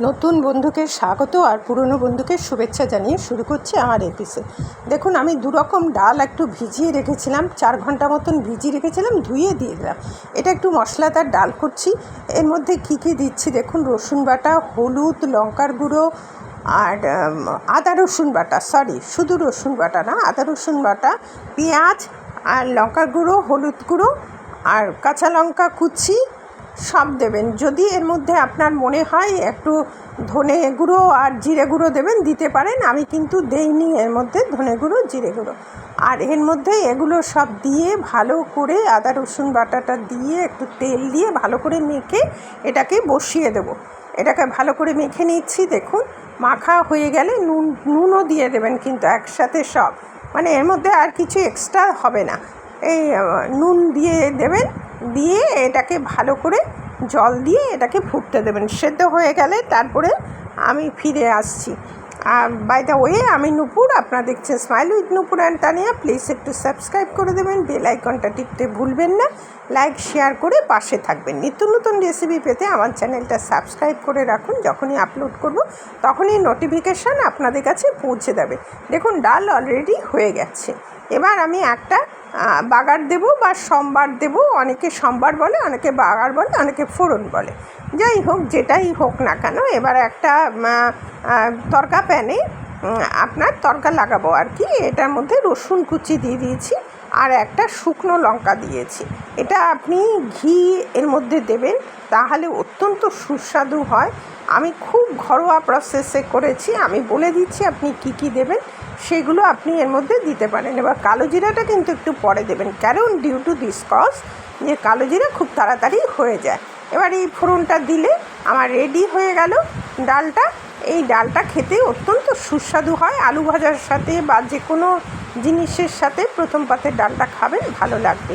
নতুন বন্ধুকে স্বাগত আর পুরনো বন্ধুকে শুভেচ্ছা জানিয়ে শুরু করছি আমার এপিসোড। দেখুন, আমি দুরকম ডাল একটু ভিজিয়ে রেখেছিলাম, 4 ঘন্টা মতন ভিজিয়ে রেখেছিলাম, ধুয়ে দিয়ে দিলাম। এটা একটু মশলাদার ডাল করছি। এর মধ্যে কী দিচ্ছি দেখুন, রসুন বাটা, হলুদ, লঙ্কার গুঁড়ো আর আদা রসুন বাটা, শুধু রসুন বাটা না, আদা রসুন বাটা, পেঁয়াজ আর লঙ্কার গুঁড়ো, হলুদ গুঁড়ো আর কাঁচা লঙ্কা কুচি সব দেবেন। যদি এর মধ্যে আপনার মনে হয় একটু ধনে গুঁড়ো আর জিরে গুঁড়ো দেবেন, দিতে পারেন। আমি কিন্তু দেইনি এর মধ্যে ধনে গুঁড়ো, জিরে গুঁড়ো। আর এর মধ্যে এগুলো সব দিয়ে ভালো করে আদা রসুন বাটাটা দিয়ে একটু তেল দিয়ে ভালো করে মেখে এটাকে বসিয়ে দেবো। এটাকে ভালো করে মেখে নিচ্ছি। দেখুন, মাখা হয়ে গেলে নুনও দিয়ে দেবেন, কিন্তু একসাথে সব, মানে এর মধ্যে আর কিছু এক্সট্রা হবে না। এই নুন দিয়ে দেবেন, দিয়ে এটাকে ভালো করে জল দিয়ে এটাকে ফুটতে দেবেন। সেদ্ধ হয়ে গেলে তারপরে আমি ফিরে আসছি। বাই দ্য ওয়ে, আমি নূপুর, আপনারা দেখছেন smile with Nupur and Tania. Please একটু সাবস্ক্রাইব করে দেবেন, বেল আইকনটা টিপতে ভুলবেন না, লাইক শেয়ার করে পাশে থাকবেন। নিত্য নতুন রেসিপি পেতে আমার চ্যানেলটা সাবস্ক্রাইব করে রাখুন। যখনই আপলোড করব তখনই নোটিফিকেশান আপনাদের কাছে পৌঁছে যাবে। দেখুন, ডাল অলরেডি হয়ে গেছে। এবার আমি একটা বাগার দেব বা সম্বার দেব। অনেকে সম্বার বলে, অনেকে বাগার বলে, অনেকে ফোড়ন বলে। যাই হোক, যেটাই হোক না কেন, এবার একটা তড়কা প্যানে আপনার তড়কা লাগাবো আর কি। এটার মধ্যে রসুন কুচি দিয়ে দিয়েছি আর একটা শুকনো লঙ্কা দিয়েছি। এটা আপনি ঘি এর মধ্যে দেবেন, তাহলে অত্যন্ত সুস্বাদু হয়। আমি খুব ঘরোয়া প্রসেসে করেছি, আমি বলে দিচ্ছি আপনি কি দেবেন, সেগুলো আপনি এর মধ্যে দিতে পারেন। এবার কালো জিরাটা কিন্তু একটু পরে দেবেন, কারণ ডিউ টু দিস কজ যে কালো জিরা খুব তাড়াতাড়ি হয়ে যায়। এবার এই ফোড়নটা দিলে আমার রেডি হয়ে গেল ডালটা। এই ডালটা খেতে অত্যন্ত সুস্বাদু হয়। আলু ভাজার সাথে বা যে কোনো জিনিসের সাথে প্রথম পাতে ডালটা খাবেন, ভালো লাগবে।